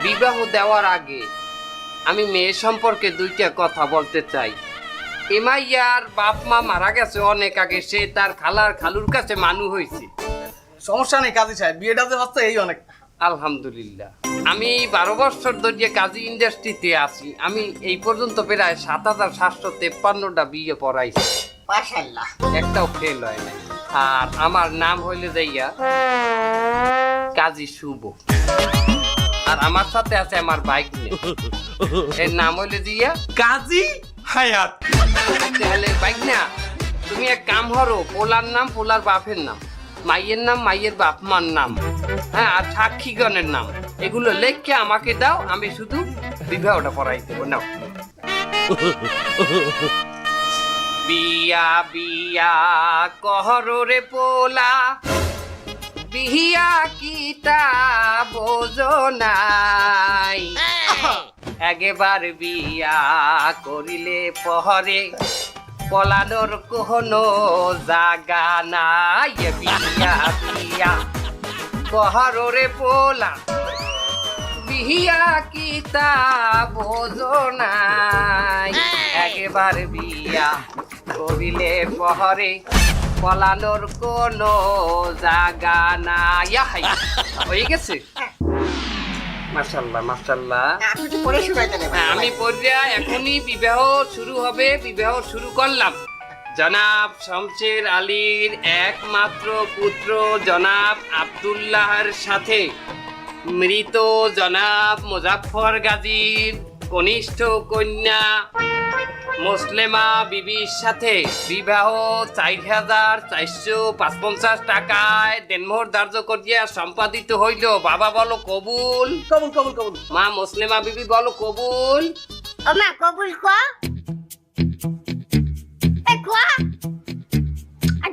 বিবাহ দেওয়ার আগে আমি মেয়ে সম্পর্কে দুইটা কথা বলতে চাই। এমাইয়ার বাপ মা মারা গেছে অনেক আগে, সে তার খালার খালুর কাছে মানু হয়েছে। সমস্যা নেই কাজী সাহেব, বিয়েটা যে হচ্ছে এই অনেক। আলহামদুলিল্লাহ। আমি 12 বছর ধরে কাজী ইন্ডাস্ট্রিতে আছি। আমি এই পর্যন্ত প্রায় 7753টা বিয়ে পড়াইছি, মাশাআল্লাহ। একটাও ফেল হয় নাই। আর আমার নাম হইলে যাইয়া কাজী শুভ। আর আমার সাথে আছে আমার বাইক নিয়ে, এর নাম হইলে দিয়া কাজী হায়াত। তাহলে বাইক না, তুমি এক কাম করো, পোলার নাম পোলার বাপের নাম, মাইয়ের নাম মাইয়ের বাপ মার নাম, হ্যাঁ, আর সাক্ষীগণের নাম, এগুলো লেখকে আমাকে দাও, আমি শুধু বিবাহটা পড়াই দেবো। নাও। বিয়া বিয়া কহরো রে পোলা, বিহিয়া কিতা বোঝো নাই, একবার বিয়া করিলে পহরে পলানোর কোনো জাগা নাই। বিয়া বিয়া কহরো রে পোলা, বিহিয়া কিতা বোঝো নাই, একবার বিয়া করিলে পহরে পলানোর কোনো জাগা নাই। হয়ে গেছে? মাশাআল্লাহ মাশাআল্লাহ। আপনি তো পড়ে শুনাইতে নেবেন। আমি পড়িয়া এখনই বিবাহ শুরু হবে, বিবাহ শুরু করলাম। জনাব শমশের আলীর একমাত্র পুত্র জনাব আব্দুল্লাহর সাথে মৃত জনাব মুজাফফর গাজীর কনিষ্ঠ কন্যা মুসলেমা বিবির সাথে বিবাহ ৪,৪৫৫ টাকায় দেনমোহর ধার্য করিয়া সম্পাদিত হইল। বাবা বলো কবুল। কবুল কবুল কবুল। মা মুসলেমা বিবি বলো কবুল। ও মা কবুল কো। এই কো।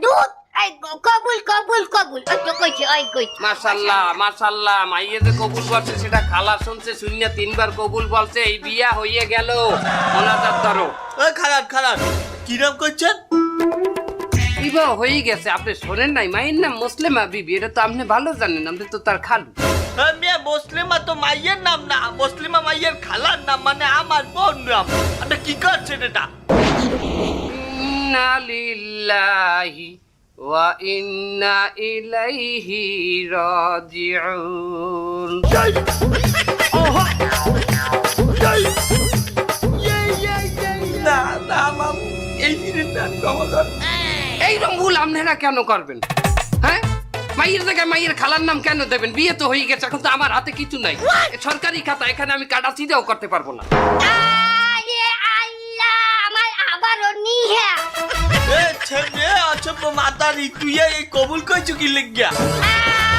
দুধ। এই কবুল কবুল কবুল। ওই তো কইছে, ওই কইছে। মাশাআল্লাহ মাশাআল্লাহ। মাইয়ে যে কবুল বলছে সেটা খালা শুনছে, শূন্য 3বার কবুল বলছে। এই বিয়া হইয়ে গেল। মোনাজাত ধরো। ওই খারাপ খারাপ, কি নাম করছেন? বিবাহ হয়ে গেছে, আপনি শোনেন নাই? মায়ের নাম মুসলেমা বিবি, এটা তো আপনি ভালো জানেন, আপনি তো তার খালু। মিয়া মুসলিমা তো মাইয়ের নাম না, মুসলিমা মাইয়ের খালার নাম, মানে আমার বোন নাম। আপনি কি করছেন এটা? ইন্না লিল্লাহি ওয়া ইন্না ইলাইহি রাজিউন। না না মাম, এই জিনিসটা সমাধান। এইরকম ভুল আপনারা কেন করবেন? হ্যাঁ, মাইয়ের জায়গায় মাইয়ের খালার নাম কেন দেবেন? বিয়ে তো হয়ে গেছে, এখন তো আমার হাতে কিছু নাই। সরকারি খাতা, এখানে আমি কাটা চিটাও করতে পারবো না। আরে আল্লাহ, আমার আবারও নিহা। এ ছেলে অচপ মাতারি, তুই এই কবুল কইছো কি লাগিয়া?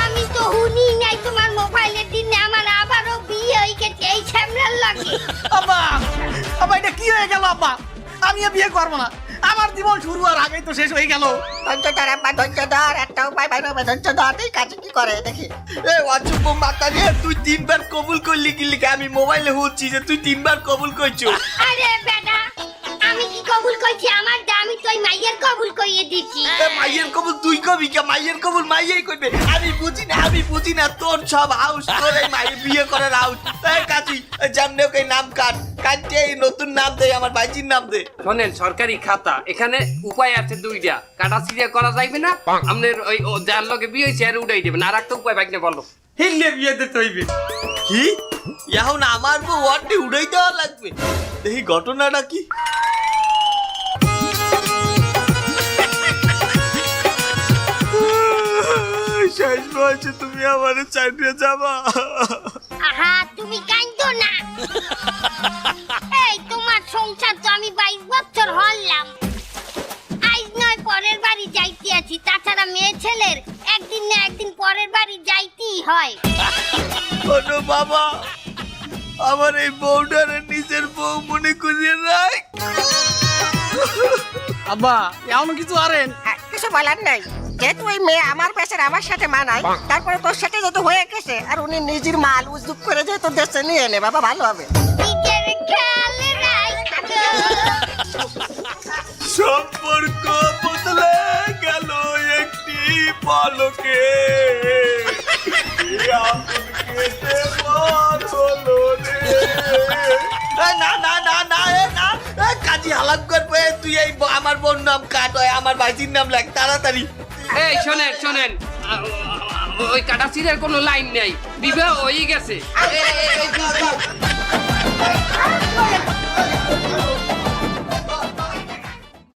আমি তো হুনি নাই তোমার মোবাইলের দিনে আমার আবারও বিয়ে হয়ে গেছে এই ছ্যামলার লাগে। আব্বা আব্বা এটা কি হয়ে গেল আব্বা? আমি আর বিয়ে করবো না, আমার জীবন শুরু হওয়ার আগেই তো শেষ হয়ে গেল। ধৈর্য ধর আব্বা, ধৈর্য ধর, একটা উপায় বাইরে হবে, ধৈর্য ধর। তুই কাছে কি করে দেখি। এ অচপ মাতারি, তুই 3বার কবুল কইলি কি লিখে? আমি মোবাইলে হচ্ছি যে তুই 3বার কবুল কইছো। আরে বেটা, আমি কি কবুল কইছি? আমার দামি তুই মাইয়ের কবুল কইয়ে দিছি। এ মাইয়ের কবুল তুই কবি কে? মাইয়ের কবুল মাইয়েই কইবে। আমি বুঝি না তোর সব হাউস, তোর এই মাইয়ের বিয়ে করার হাউস। এই কাজী জামনে ওকে নাম কাটতে এই নতুন নাম দে, আমার ভাইজির নাম দে। শোনেন, সরকারি খাতা, এখানে উপায় আছে 2টা। কাটা চিড়িয়া করা যাইবে না, আপনার ওই যার লগে বিয়ে হয়েছে আর উঠাই দেবেন। আর একটা উপায় বাইকনে বলো। হিল্লে বিয়ে দিতে হইবে। কি এখন আমার বউ ওয়ার্ডে উড়াই দেওয়া লাগবে? দেখি ঘটনাটা কি। শেষ বয়সে তুমি আমার চাকরি যাবা? আহা, তুমি কাঁদো না। এই তোমার সংসার তো আমি 22 বছর হলাম। আজ নয় পরের বাড়ি যাইতে আছি, তাছাড়া মেয়ে ছেলের একদিন না একদিন পরের বাড়ি যাইতেই হয়। ওনো বাবা, আমার এই বউটারে নিজের বউ মনে করিয়ে রাখ। আব্বা এমন কিছু আরেন? কিছু বলার নাই, যেহেতু ওই মেয়ে আমার পেছনে আমার সাথে মানায়, তারপরে তোর সাথে যেহেতু হয়ে গেছে, আর উনি নিজের মাল উজুক করে যেহেতু দেশে নিয়ে এনে, বাবা ভালো হবে। সম্পর্ক বদলে গেল একটি পলকে, আপন কেটে পর হলো কাজী হালাক করবে তুই এই আমার বোন নাম কাট হয় আমার ভাইজির নাম লেখ তাড়াতাড়ি এই শোনেন শোনেন ওই কাটাছিরের কোনো লাইন নেই বিবাহ হয়ে গেছে